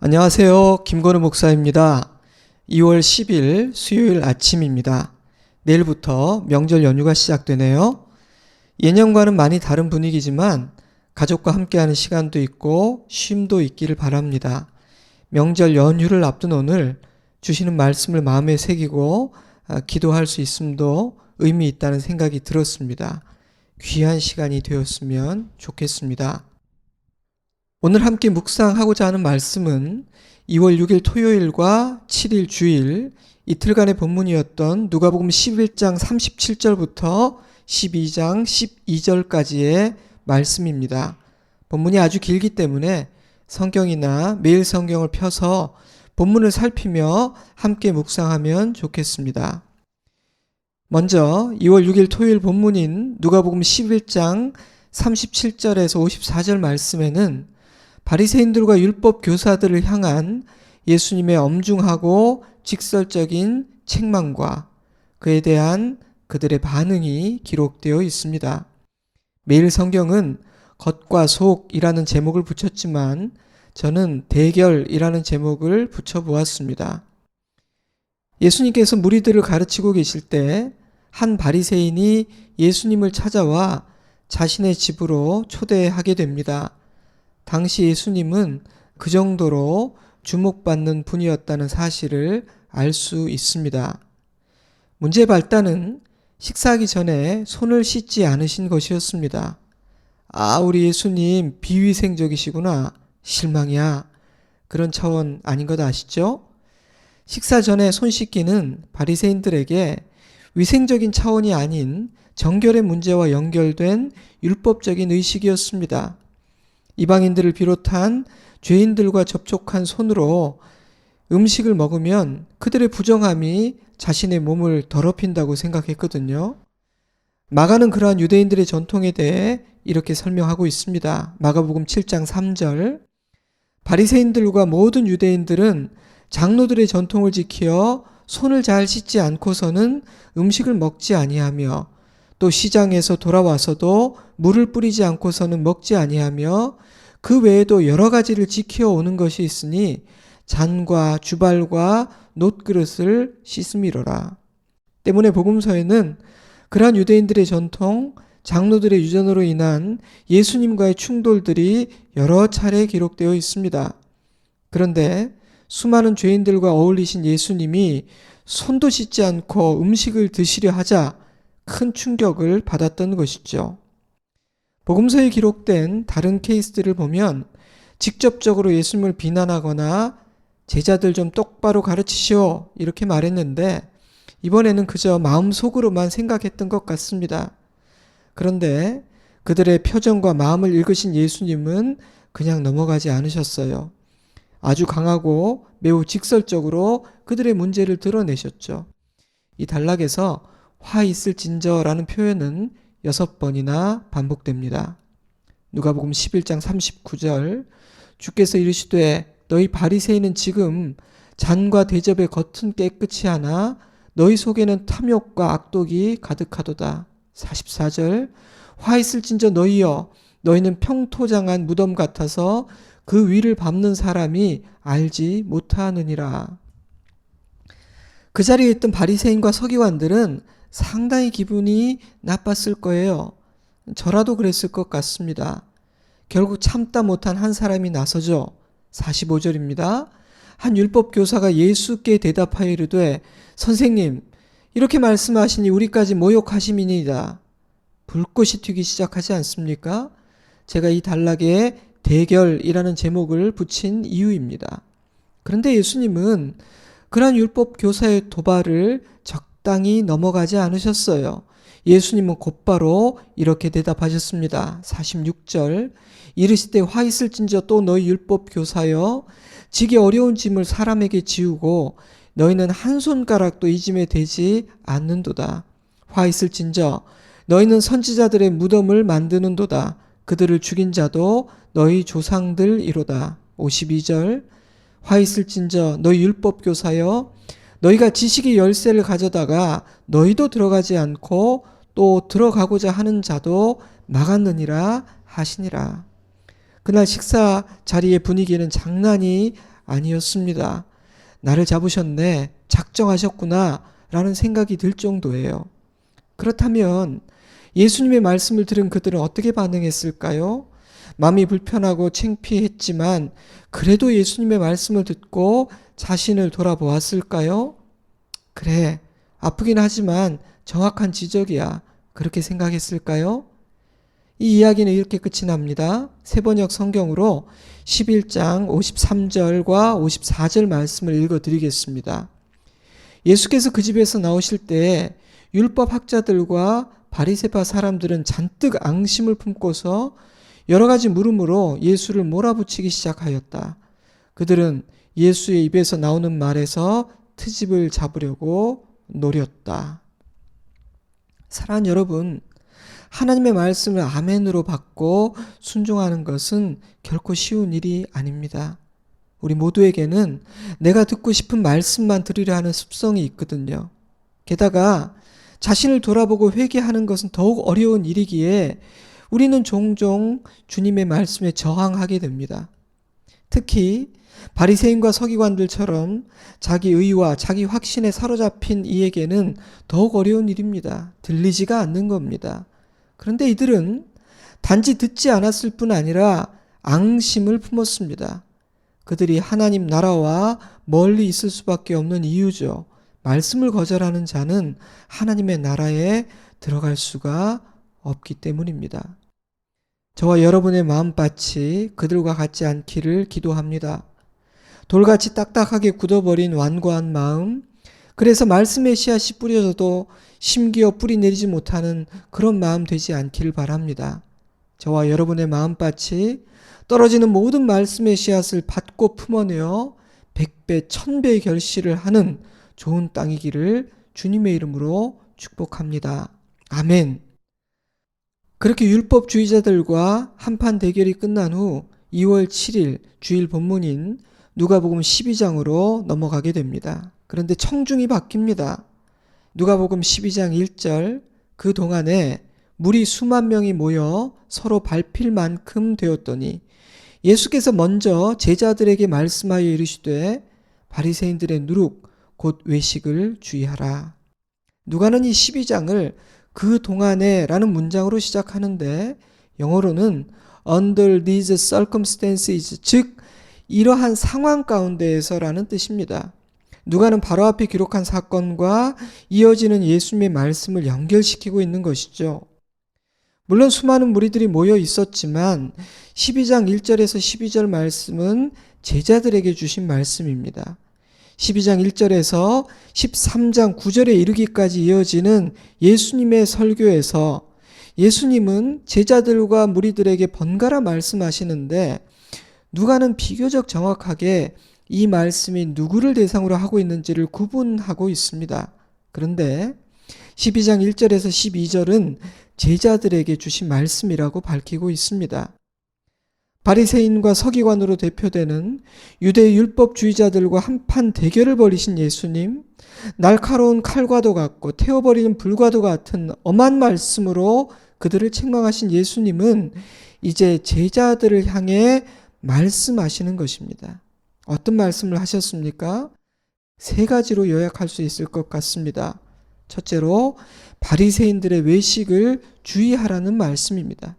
안녕하세요. 김건우 목사입니다. 2월 10일 수요일 아침입니다. 내일부터 명절 연휴가 시작되네요. 예년과는 많이 다른 분위기지만 가족과 함께하는 시간도 있고 쉼도 있기를 바랍니다. 명절 연휴를 앞둔 오늘 주시는 말씀을 마음에 새기고 기도할 수 있음도 의미 있다는 생각이 들었습니다. 귀한 시간이 되었으면 좋겠습니다. 오늘 함께 묵상하고자 하는 말씀은 2월 6일 토요일과 7일 주일 이틀간의 본문이었던 누가복음 11장 37절부터 12장 12절까지의 말씀입니다. 본문이 아주 길기 때문에 성경이나 매일 성경을 펴서 본문을 살피며 함께 묵상하면 좋겠습니다. 먼저 2월 6일 토요일 본문인 누가복음 11장 37절에서 54절 말씀에는 바리새인들과 율법 교사들을 향한 예수님의 엄중하고 직설적인 책망과 그에 대한 그들의 반응이 기록되어 있습니다. 매일 성경은 겉과 속이라는 제목을 붙였지만 저는 대결이라는 제목을 붙여보았습니다. 예수님께서 무리들을 가르치고 계실 때 한 바리새인이 예수님을 찾아와 자신의 집으로 초대하게 됩니다. 당시 예수님은 그 정도로 주목받는 분이었다는 사실을 알 수 있습니다. 문제의 발단은 식사하기 전에 손을 씻지 않으신 것이었습니다. 우리 예수님 비위생적이시구나. 실망이야. 그런 차원 아닌 것 아시죠? 식사 전에 손 씻기는 바리새인들에게 위생적인 차원이 아닌 정결의 문제와 연결된 율법적인 의식이었습니다. 이방인들을 비롯한 죄인들과 접촉한 손으로 음식을 먹으면 그들의 부정함이 자신의 몸을 더럽힌다고 생각했거든요. 마가는 그러한 유대인들의 전통에 대해 이렇게 설명하고 있습니다. 마가복음 7장 3절 바리새인들과 모든 유대인들은 장로들의 전통을 지키어 손을 잘 씻지 않고서는 음식을 먹지 아니하며 또 시장에서 돌아와서도 물을 뿌리지 않고서는 먹지 아니하며 그 외에도 여러 가지를 지켜 오는 것이 있으니 잔과 주발과 놋그릇을 씻음이로라. 때문에 복음서에는 그러한 유대인들의 전통, 장로들의 유전으로 인한 예수님과의 충돌들이 여러 차례 기록되어 있습니다. 그런데 수많은 죄인들과 어울리신 예수님이 손도 씻지 않고 음식을 드시려 하자 큰 충격을 받았던 것이죠. 복음서에 기록된 다른 케이스들을 보면 직접적으로 예수님을 비난하거나 제자들 좀 똑바로 가르치시오 이렇게 말했는데 이번에는 그저 마음속으로만 생각했던 것 같습니다. 그런데 그들의 표정과 마음을 읽으신 예수님은 그냥 넘어가지 않으셨어요. 아주 강하고 매우 직설적으로 그들의 문제를 드러내셨죠. 이 단락에서 화 있을진저라는 표현은 6번이나 반복됩니다. 누가복음 11장 39절 주께서 이르시되 너희 바리새인은 지금 잔과 대접의 겉은 깨끗이 하나 너희 속에는 탐욕과 악독이 가득하도다. 44절 화 있을진저 너희여 너희는 평토장한 무덤 같아서 그 위를 밟는 사람이 알지 못하느니라. 그 자리에 있던 바리새인과 서기관들은 상당히 기분이 나빴을 거예요. 저라도 그랬을 것 같습니다. 결국 참다 못한 한 사람이 나서죠. 45절입니다. 한 율법 교사가 예수께 대답하여 이르되 선생님 이렇게 말씀하시니 우리까지 모욕하심이니이다. 불꽃이 튀기 시작하지 않습니까? 제가 이 단락에 대결이라는 제목을 붙인 이유입니다. 그런데 예수님은 그러한 율법 교사의 도발을 적당히 넘어가지 않으셨어요. 예수님은 곧바로 이렇게 대답하셨습니다. 46절 이르시되 화 있을진저 또 너희 율법 교사여 지기 어려운 짐을 사람에게 지우고 너희는 한 손가락도 이 짐에 대지 않는도다. 화 있을진저 너희는 선지자들의 무덤을 만드는도다. 그들을 죽인 자도 너희 조상들이로다. 52절 화 있을진저 너희 율법 교사여 너희가 지식의 열쇠를 가져다가 너희도 들어가지 않고 또 들어가고자 하는 자도 막았느니라 하시니라. 그날 식사 자리의 분위기는 장난이 아니었습니다. 나를 잡으셨네, 작정하셨구나 라는 생각이 들 정도예요. 그렇다면 예수님의 말씀을 들은 그들은 어떻게 반응했을까요? 마음이 불편하고 창피했지만 그래도 예수님의 말씀을 듣고 자신을 돌아보았을까요? 그래, 아프긴 하지만 정확한 지적이야. 그렇게 생각했을까요? 이 이야기는 이렇게 끝이 납니다. 세번역 성경으로 11장 53절과 54절 말씀을 읽어드리겠습니다. 예수께서 그 집에서 나오실 때 율법 학자들과 바리새파 사람들은 잔뜩 앙심을 품고서 여러 가지 물음으로 예수를 몰아붙이기 시작하였다. 그들은 예수의 입에서 나오는 말에서 트집을 잡으려고 노렸다. 사랑하는 여러분, 하나님의 말씀을 아멘으로 받고 순종하는 것은 결코 쉬운 일이 아닙니다. 우리 모두에게는 내가 듣고 싶은 말씀만 들으려 하는 습성이 있거든요. 게다가 자신을 돌아보고 회개하는 것은 더욱 어려운 일이기에 우리는 종종 주님의 말씀에 저항하게 됩니다. 특히 바리새인과 서기관들처럼 자기 의와 자기 확신에 사로잡힌 이에게는 더욱 어려운 일입니다. 들리지가 않는 겁니다. 그런데 이들은 단지 듣지 않았을 뿐 아니라 앙심을 품었습니다. 그들이 하나님 나라와 멀리 있을 수밖에 없는 이유죠. 말씀을 거절하는 자는 하나님의 나라에 들어갈 수가 없기 때문입니다. 저와 여러분의 마음밭이 그들과 같지 않기를 기도합니다. 돌같이 딱딱하게 굳어버린 완고한 마음, 그래서 말씀의 씨앗이 뿌려져도 심기어 뿌리 내리지 못하는 그런 마음 되지 않기를 바랍니다. 저와 여러분의 마음밭이 떨어지는 모든 말씀의 씨앗을 받고 품어내어 100배, 1000배의 결실을 하는 좋은 땅이기를 주님의 이름으로 축복합니다. 아멘. 그렇게 율법주의자들과 한판 대결이 끝난 후 2월 7일 주일 본문인 누가복음 12장으로 넘어가게 됩니다. 그런데 청중이 바뀝니다. 누가복음 12장 1절, 그 동안에 무리 수만 명이 모여 서로 밟힐 만큼 되었더니 예수께서 먼저 제자들에게 말씀하여 이르시되 바리새인들의 누룩 곧 외식을 주의하라. 누가는 이 12장을 그 동안에 라는 문장으로 시작하는데 영어로는 under these circumstances, 즉 이러한 상황 가운데에서 라는 뜻입니다. 누가는 바로 앞에 기록한 사건과 이어지는 예수님의 말씀을 연결시키고 있는 것이죠. 물론 수많은 무리들이 모여 있었지만 12장 1절에서 12절 말씀은 제자들에게 주신 말씀입니다. 12장 1절에서 13장 9절에 이르기까지 이어지는 예수님의 설교에서 예수님은 제자들과 무리들에게 번갈아 말씀하시는데 누가는 비교적 정확하게 이 말씀이 누구를 대상으로 하고 있는지를 구분하고 있습니다. 그런데 12장 1절에서 12절은 제자들에게 주신 말씀이라고 밝히고 있습니다. 바리새인과 서기관으로 대표되는 유대 율법주의자들과 한판 대결을 벌이신 예수님, 날카로운 칼과도 같고 태워버리는 불과도 같은 엄한 말씀으로 그들을 책망하신 예수님은 이제 제자들을 향해 말씀하시는 것입니다. 어떤 말씀을 하셨습니까? 3가지로 요약할 수 있을 것 같습니다. 첫째로 바리새인들의 외식을 주의하라는 말씀입니다.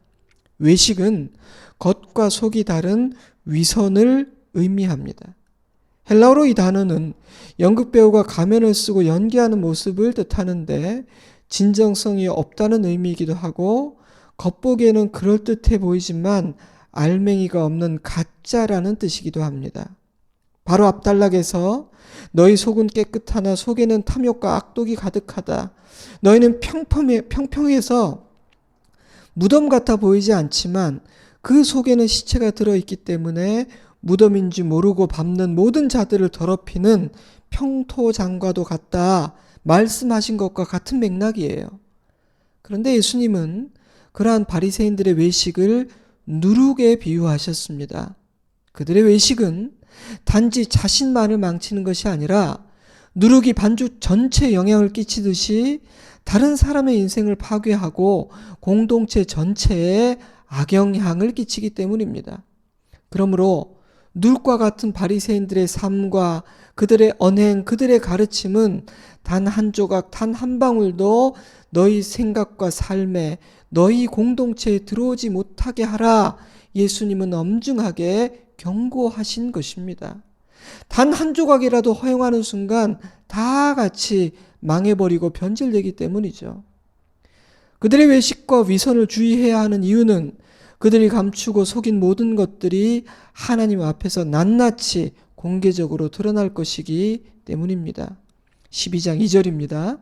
외식은 겉과 속이 다른 위선을 의미합니다. 헬라어로 이 단어는 연극배우가 가면을 쓰고 연기하는 모습을 뜻하는데 진정성이 없다는 의미이기도 하고 겉보기에는 그럴듯해 보이지만 알맹이가 없는 가짜라는 뜻이기도 합니다. 바로 앞단락에서 너희 속은 깨끗하나 속에는 탐욕과 악독이 가득하다. 너희는 평평해서 무덤 같아 보이지 않지만 그 속에는 시체가 들어있기 때문에 무덤인지 모르고 밟는 모든 자들을 더럽히는 평토장과도 같다 말씀하신 것과 같은 맥락이에요. 그런데 예수님은 그러한 바리새인들의 외식을 누룩에 비유하셨습니다. 그들의 외식은 단지 자신만을 망치는 것이 아니라 누룩이 반죽 전체에 영향을 끼치듯이 다른 사람의 인생을 파괴하고 공동체 전체에 악영향을 끼치기 때문입니다. 그러므로 눌과 같은 바리새인들의 삶과 그들의 언행, 그들의 가르침은 단 한 조각, 단 한 방울도 너희 생각과 삶에, 너희 공동체에 들어오지 못하게 하라. 예수님은 엄중하게 경고하신 것입니다. 단 한 조각이라도 허용하는 순간 다 같이 망해버리고 변질되기 때문이죠. 그들의 외식과 위선을 주의해야 하는 이유는 그들이 감추고 속인 모든 것들이 하나님 앞에서 낱낱이 공개적으로 드러날 것이기 때문입니다. 12장 2절입니다.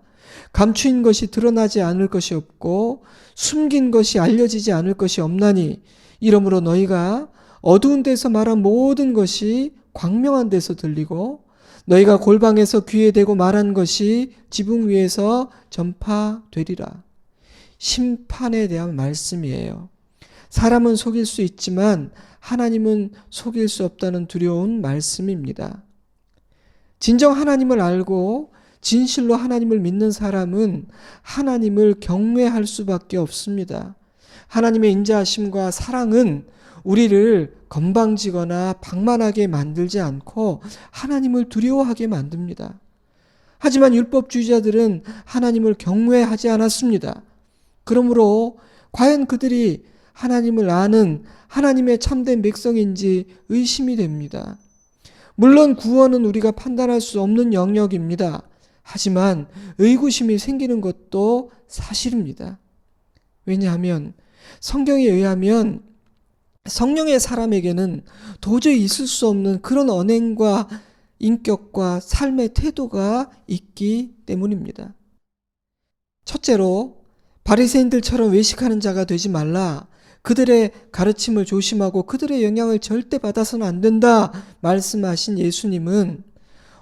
감추인 것이 드러나지 않을 것이 없고 숨긴 것이 알려지지 않을 것이 없나니 이러므로 너희가 어두운 데서 말한 모든 것이 광명한 데서 들리고 너희가 골방에서 귀에 대고 말한 것이 지붕 위에서 전파되리라. 심판에 대한 말씀이에요. 사람은 속일 수 있지만 하나님은 속일 수 없다는 두려운 말씀입니다. 진정 하나님을 알고 진실로 하나님을 믿는 사람은 하나님을 경외할 수밖에 없습니다. 하나님의 인자하심과 사랑은 우리를 건방지거나 방만하게 만들지 않고 하나님을 두려워하게 만듭니다. 하지만 율법주의자들은 하나님을 경외하지 않았습니다. 그러므로 과연 그들이 하나님을 아는 하나님의 참된 백성인지 의심이 됩니다. 물론 구원은 우리가 판단할 수 없는 영역입니다. 하지만 의구심이 생기는 것도 사실입니다. 왜냐하면 성경에 의하면 성령의 사람에게는 도저히 있을 수 없는 그런 언행과 인격과 삶의 태도가 있기 때문입니다. 첫째로 바리새인들처럼 외식하는 자가 되지 말라. 그들의 가르침을 조심하고 그들의 영향을 절대 받아서는 안 된다 말씀하신 예수님은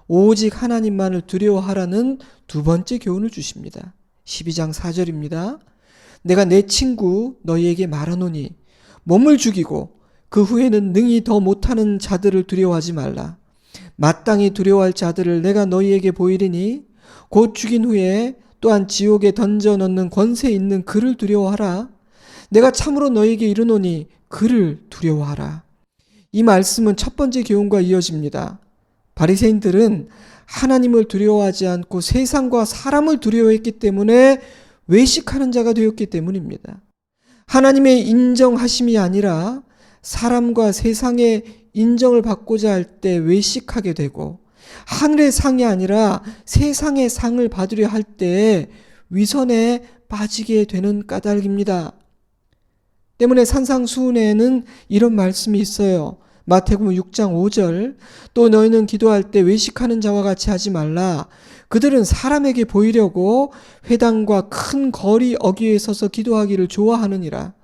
오직 하나님만을 두려워하라는 두 번째 교훈을 주십니다. 12장 4절입니다. 내가 내 친구 너희에게 말하노니 몸을 죽이고 그 후에는 능히 더 못하는 자들을 두려워하지 말라. 마땅히 두려워할 자들을 내가 너희에게 보이리니 곧 죽인 후에 또한 지옥에 던져 넣는 권세 있는 그를 두려워하라. 내가 참으로 너희에게 이르노니 그를 두려워하라. 이 말씀은 첫 번째 교훈과 이어집니다. 바리새인들은 하나님을 두려워하지 않고 세상과 사람을 두려워했기 때문에 외식하는 자가 되었기 때문입니다. 하나님의 인정하심이 아니라 사람과 세상의 인정을 받고자 할 때 외식하게 되고 하늘의 상이 아니라 세상의 상을 받으려 할 때 위선에 빠지게 되는 까닭입니다. 때문에 산상수훈에는 이런 말씀이 있어요. 마태복음 6장 5절 또 너희는 기도할 때 외식하는 자와 같이 하지 말라. 그들은 사람에게 보이려고 회당과 큰 거리 어귀에 서서 기도하기를 좋아하느니라.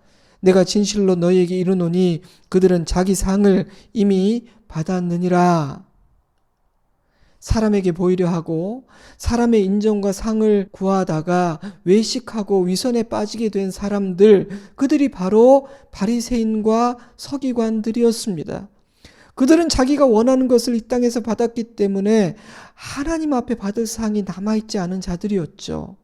내가 진실로 너희에게 이르노니 그들은 자기 상을 이미 받았느니라. 사람에게 보이려 하고 사람의 인정과 상을 구하다가 외식하고 위선에 빠지게 된 사람들, 그들이 바로 바리새인과 서기관들이었습니다. 그들은 자기가 원하는 것을 이 땅에서 받았기 때문에 하나님 앞에 받을 상이 남아있지 않은 자들이었죠.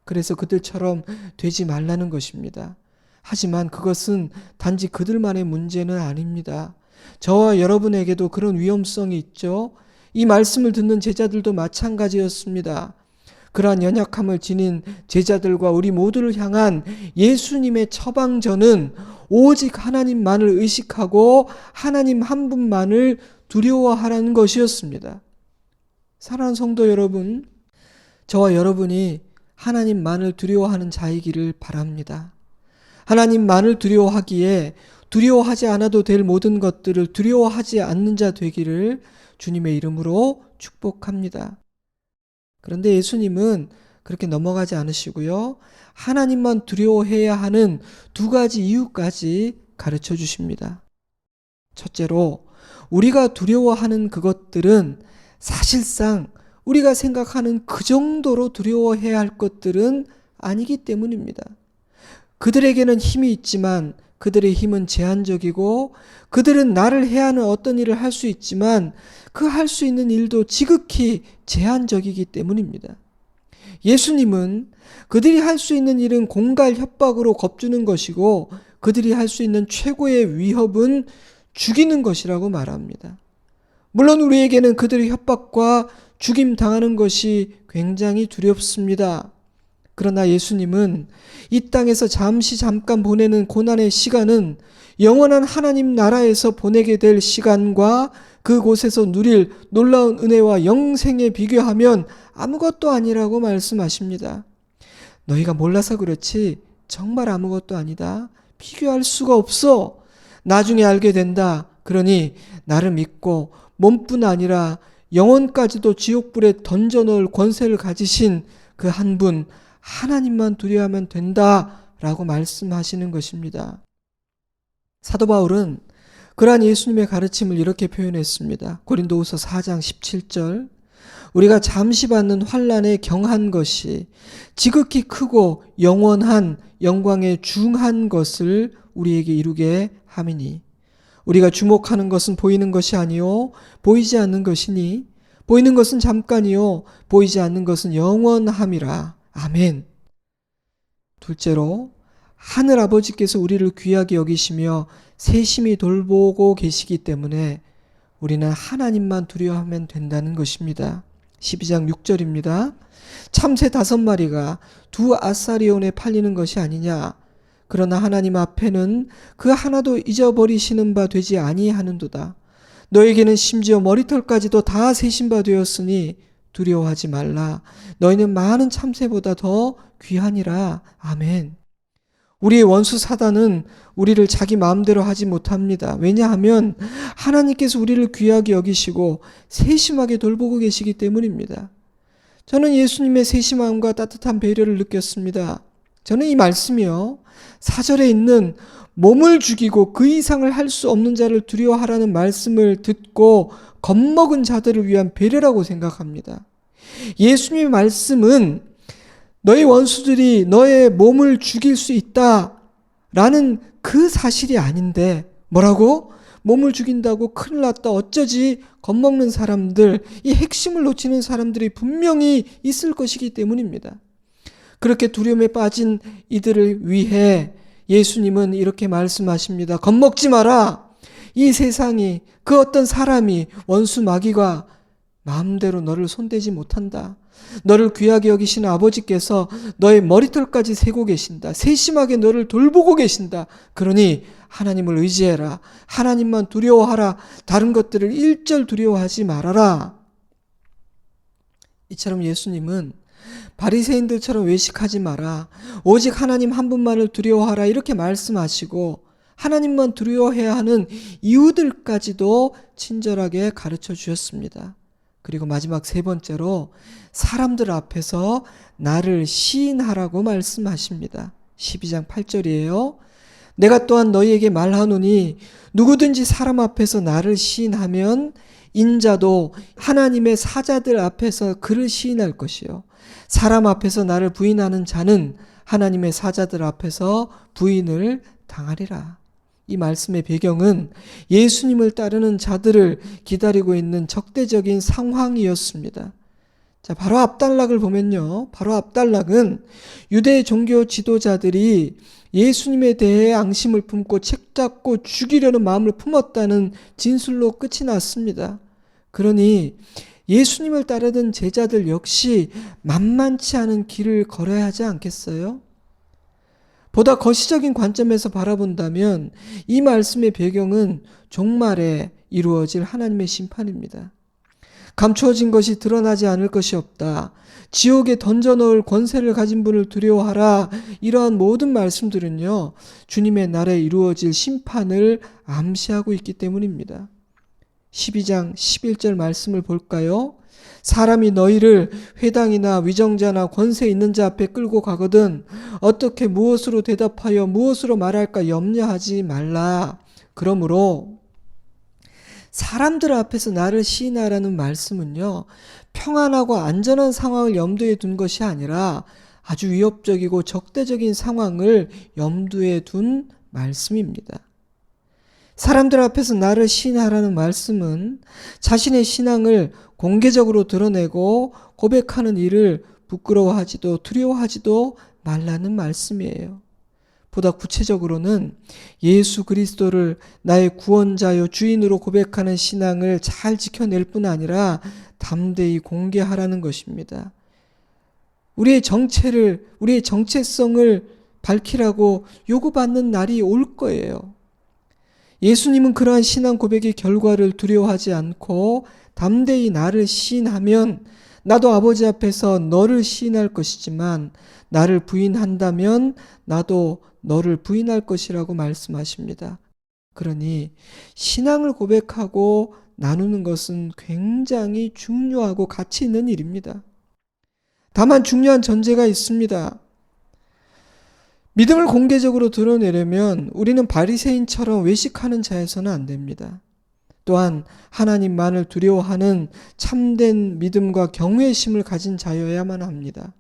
그래서 그들처럼 되지 말라는 것입니다. 하지만 그것은 단지 그들만의 문제는 아닙니다. 저와 여러분에게도 그런 위험성이 있죠. 이 말씀을 듣는 제자들도 마찬가지였습니다. 그러한 연약함을 지닌 제자들과 우리 모두를 향한 예수님의 처방전은 오직 하나님만을 의식하고 하나님 한 분만을 두려워하라는 것이었습니다. 사랑하는 성도 여러분, 저와 여러분이 하나님만을 두려워하는 자이기를 바랍니다. 하나님만을 두려워하기에 두려워하지 않아도 될 모든 것들을 두려워하지 않는 자 되기를 주님의 이름으로 축복합니다. 그런데 예수님은 그렇게 넘어가지 않으시고요. 하나님만 두려워해야 하는 두 가지 이유까지 가르쳐 주십니다. 첫째로 우리가 두려워하는 그것들은 사실상 우리가 생각하는 그 정도로 두려워해야 할 것들은 아니기 때문입니다. 그들에게는 힘이 있지만 그들의 힘은 제한적이고 그들은 나를 해야 하는 어떤 일을 할 수 있지만 그 할 수 있는 일도 지극히 제한적이기 때문입니다. 예수님은 그들이 할 수 있는 일은 공갈 협박으로 겁주는 것이고 그들이 할 수 있는 최고의 위협은 죽이는 것이라고 말합니다. 물론 우리에게는 그들의 협박과 죽임 당하는 것이 굉장히 두렵습니다. 그러나 예수님은 이 땅에서 잠깐 보내는 고난의 시간은 영원한 하나님 나라에서 보내게 될 시간과 그곳에서 누릴 놀라운 은혜와 영생에 비교하면 아무것도 아니라고 말씀하십니다. 너희가 몰라서 그렇지 정말 아무것도 아니다. 비교할 수가 없어. 나중에 알게 된다. 그러니 나를 믿고 몸뿐 아니라 영혼까지도 지옥불에 던져놓을 권세를 가지신 그 한 분 하나님만 두려워하면 된다라고 말씀하시는 것입니다. 사도 바울은 그러한 예수님의 가르침을 이렇게 표현했습니다. 고린도후서 4장 17절 우리가 잠시 받는 환난에 경한 것이 지극히 크고 영원한 영광에 중한 것을 우리에게 이루게 함이니 우리가 주목하는 것은 보이는 것이 아니요 보이지 않는 것이니 보이는 것은 잠깐이요 보이지 않는 것은 영원함이라. 아멘. 둘째로 하늘 아버지께서 우리를 귀하게 여기시며 세심히 돌보고 계시기 때문에 우리는 하나님만 두려워하면 된다는 것입니다. 12장 6절입니다. 참새 5마리가 2아사리온에 팔리는 것이 아니냐. 그러나 하나님 앞에는 그 하나도 잊어버리시는 바 되지 아니하는도다. 너에게는 심지어 머리털까지도 다 세신 바 되었으니 두려워하지 말라. 너희는 많은 참새보다 더 귀하니라. 아멘. 우리의 원수 사단은 우리를 자기 마음대로 하지 못합니다. 왜냐하면 하나님께서 우리를 귀하게 여기시고 세심하게 돌보고 계시기 때문입니다. 저는 예수님의 세심함과 따뜻한 배려를 느꼈습니다. 저는 이 말씀이요. 4절에 있는 몸을 죽이고 그 이상을 할 수 없는 자를 두려워하라는 말씀을 듣고 겁먹은 자들을 위한 배려라고 생각합니다. 예수님의 말씀은 너희 원수들이 너의 몸을 죽일 수 있다라는 그 사실이 아닌데 뭐라고? 몸을 죽인다고 큰일 났다. 어쩌지? 겁먹는 사람들, 이 핵심을 놓치는 사람들이 분명히 있을 것이기 때문입니다. 그렇게 두려움에 빠진 이들을 위해 예수님은 이렇게 말씀하십니다. 겁먹지 마라. 이 세상이 그 어떤 사람이 원수 마귀가 마음대로 너를 손대지 못한다. 너를 귀하게 여기시는 아버지께서 너의 머리털까지 세고 계신다. 세심하게 너를 돌보고 계신다. 그러니 하나님을 의지해라. 하나님만 두려워하라. 다른 것들을 일절 두려워하지 말아라. 이처럼 예수님은 바리새인들처럼 외식하지 마라. 오직 하나님 한 분만을 두려워하라. 이렇게 말씀하시고 하나님만 두려워해야 하는 이유들까지도 친절하게 가르쳐 주셨습니다. 그리고 마지막 세 번째로 사람들 앞에서 나를 시인하라고 말씀하십니다. 12장 8절이에요. 내가 또한 너희에게 말하노니 누구든지 사람 앞에서 나를 시인하면 인자도 하나님의 사자들 앞에서 그를 시인할 것이요. 사람 앞에서 나를 부인하는 자는 하나님의 사자들 앞에서 부인을 당하리라. 이 말씀의 배경은 예수님을 따르는 자들을 기다리고 있는 적대적인 상황이었습니다. 자, 바로 앞단락을 보면요. 바로 앞단락은 유대 종교 지도자들이 예수님에 대해 앙심을 품고 책잡고 죽이려는 마음을 품었다는 진술로 끝이 났습니다. 그러니 예수님을 따르던 제자들 역시 만만치 않은 길을 걸어야 하지 않겠어요? 보다 거시적인 관점에서 바라본다면 이 말씀의 배경은 종말에 이루어질 하나님의 심판입니다. 감추어진 것이 드러나지 않을 것이 없다. 지옥에 던져넣을 권세를 가진 분을 두려워하라. 이러한 모든 말씀들은요, 주님의 날에 이루어질 심판을 암시하고 있기 때문입니다. 12장 11절 말씀을 볼까요? 사람이 너희를 회당이나 위정자나 권세 있는 자 앞에 끌고 가거든 어떻게 무엇으로 대답하여 무엇으로 말할까 염려하지 말라. 그러므로 사람들 앞에서 나를 시인하라는 말씀은요, 평안하고 안전한 상황을 염두에 둔 것이 아니라 아주 위협적이고 적대적인 상황을 염두에 둔 말씀입니다. 사람들 앞에서 나를 시인하라는 말씀은 자신의 신앙을 공개적으로 드러내고 고백하는 일을 부끄러워하지도 두려워하지도 말라는 말씀이에요. 보다 구체적으로는 예수 그리스도를 나의 구원자요 주인으로 고백하는 신앙을 잘 지켜낼 뿐 아니라 담대히 공개하라는 것입니다. 우리의 정체성을 밝히라고 요구받는 날이 올 거예요. 예수님은 그러한 신앙 고백의 결과를 두려워하지 않고 담대히 나를 시인하면 나도 아버지 앞에서 너를 시인할 것이지만 나를 부인한다면 나도 너를 부인할 것이라고 말씀하십니다. 그러니 신앙을 고백하고 나누는 것은 굉장히 중요하고 가치 있는 일입니다. 다만 중요한 전제가 있습니다. 믿음을 공개적으로 드러내려면 우리는 바리새인처럼 외식하는 자여서는 안 됩니다. 또한 하나님만을 두려워하는 참된 믿음과 경외심을 가진 자여야만 합니다.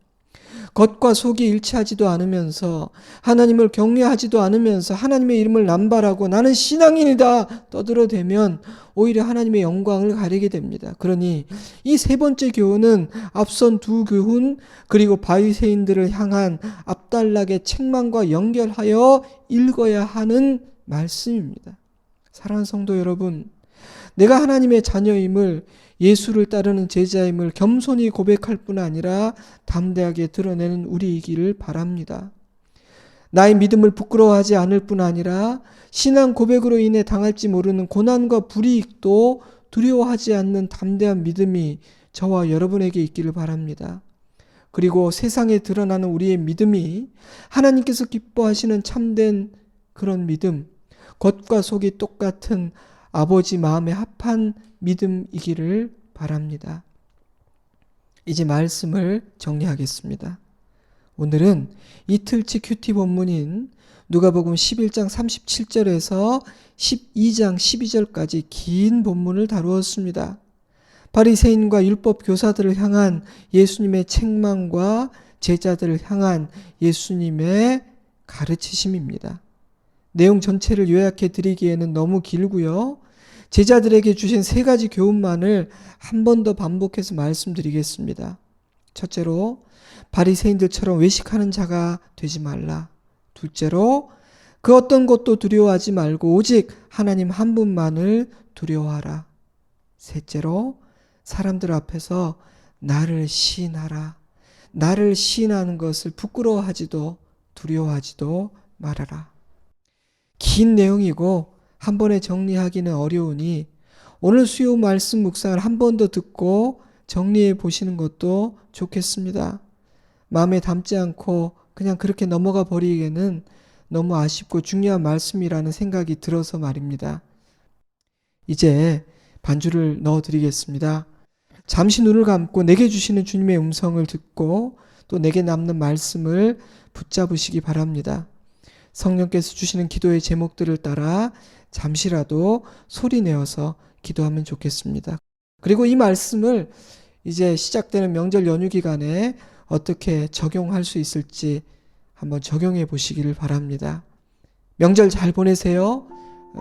겉과 속이 일치하지도 않으면서 하나님을 경외하지도 않으면서 하나님의 이름을 남발하고 나는 신앙인이다 떠들어대면 오히려 하나님의 영광을 가리게 됩니다. 그러니 이 세 번째 교훈은 앞선 두 교훈 그리고 바리새인들을 향한 앞단락의 책망과 연결하여 읽어야 하는 말씀입니다. 사랑하는 성도 여러분, 내가 하나님의 자녀임을 예수를 따르는 제자임을 겸손히 고백할 뿐 아니라 담대하게 드러내는 우리이기를 바랍니다. 나의 믿음을 부끄러워하지 않을 뿐 아니라 신앙 고백으로 인해 당할지 모르는 고난과 불이익도 두려워하지 않는 담대한 믿음이 저와 여러분에게 있기를 바랍니다. 그리고 세상에 드러나는 우리의 믿음이 하나님께서 기뻐하시는 참된 그런 믿음, 겉과 속이 똑같은 아버지 마음에 합한 믿음이기를 바랍니다. 이제 말씀을 정리하겠습니다. 오늘은 이틀치 큐티 본문인 누가복음 11장 37절에서 12장 12절까지 긴 본문을 다루었습니다. 바리새인과 율법 교사들을 향한 예수님의 책망과 제자들을 향한 예수님의 가르치심입니다. 내용 전체를 요약해 드리기에는 너무 길고요. 제자들에게 주신 세 가지 교훈만을 한 번 더 반복해서 말씀드리겠습니다. 첫째로 바리새인들처럼 외식하는 자가 되지 말라. 둘째로 그 어떤 것도 두려워하지 말고 오직 하나님 한 분만을 두려워하라. 셋째로 사람들 앞에서 나를 시인하라. 나를 시인하는 것을 부끄러워하지도 두려워하지도 말아라. 긴 내용이고 한 번에 정리하기는 어려우니 오늘 수요 말씀 묵상을 한 번 더 듣고 정리해 보시는 것도 좋겠습니다. 마음에 담지 않고 그냥 그렇게 넘어가 버리기에는 너무 아쉽고 중요한 말씀이라는 생각이 들어서 말입니다. 이제 반주를 넣어 드리겠습니다. 잠시 눈을 감고 내게 주시는 주님의 음성을 듣고 또 내게 남는 말씀을 붙잡으시기 바랍니다. 성령께서 주시는 기도의 제목들을 따라 잠시라도 소리 내어서 기도하면 좋겠습니다. 그리고 이 말씀을 이제 시작되는 명절 연휴 기간에 어떻게 적용할 수 있을지 한번 적용해 보시기를 바랍니다. 명절 잘 보내세요.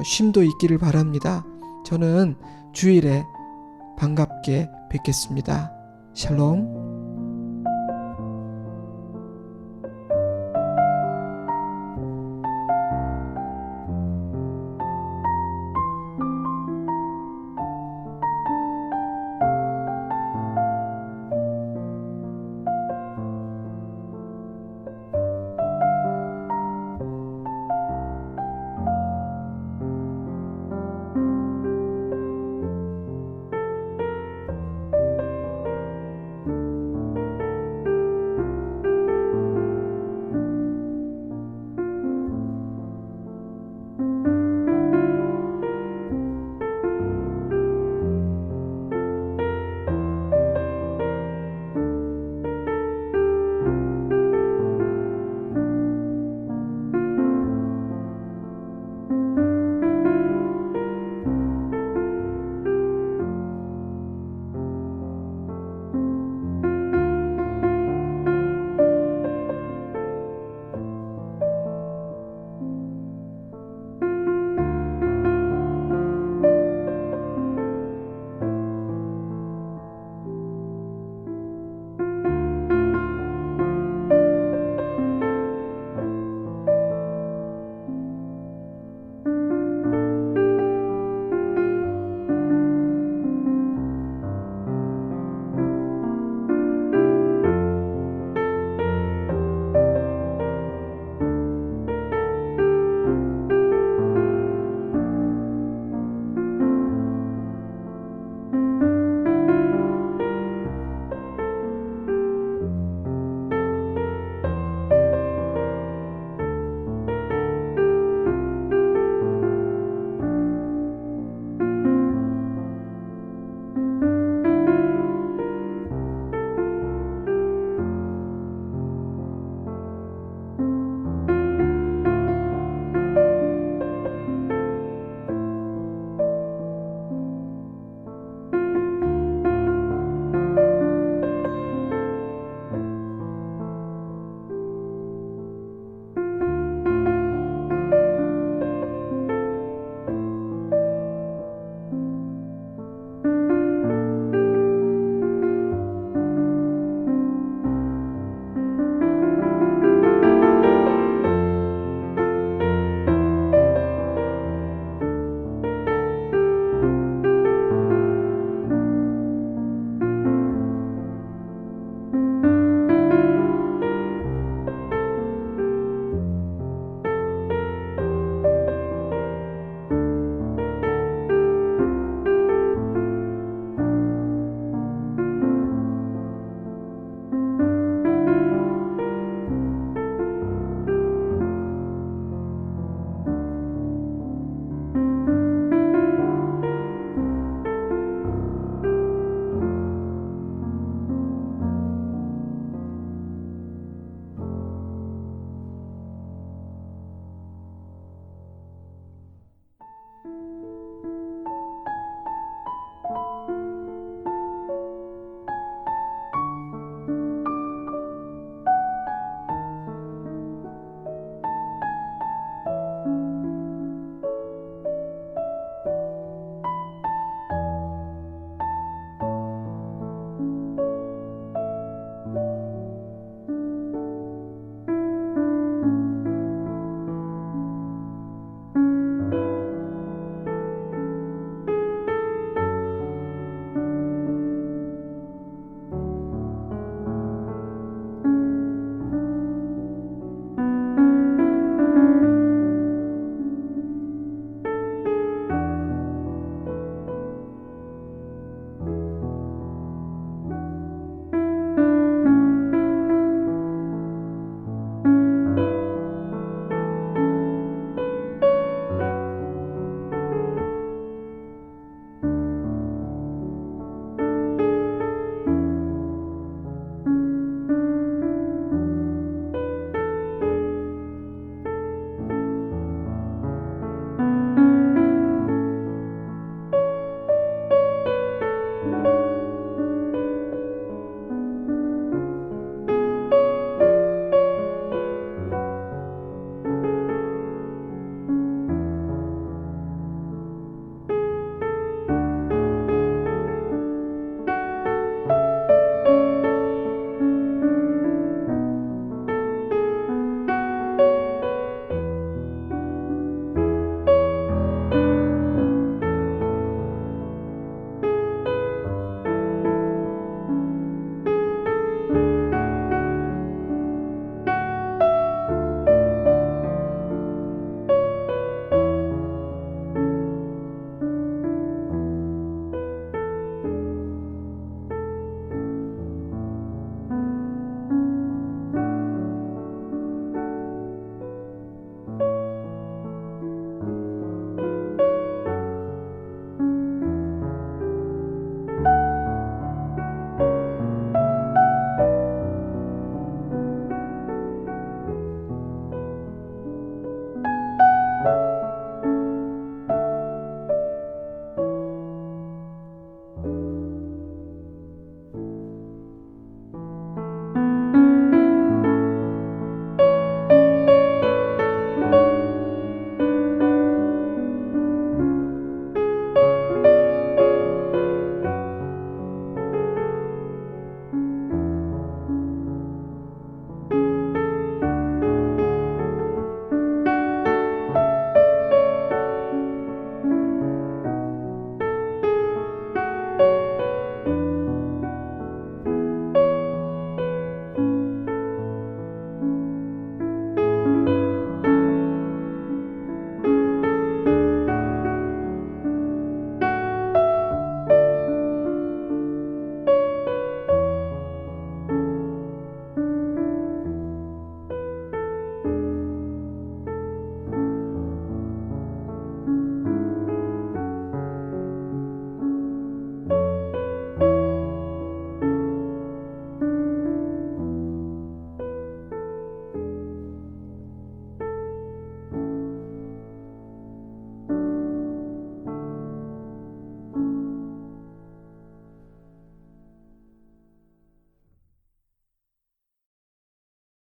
쉼도 있기를 바랍니다. 저는 주일에 반갑게 뵙겠습니다. 샬롬.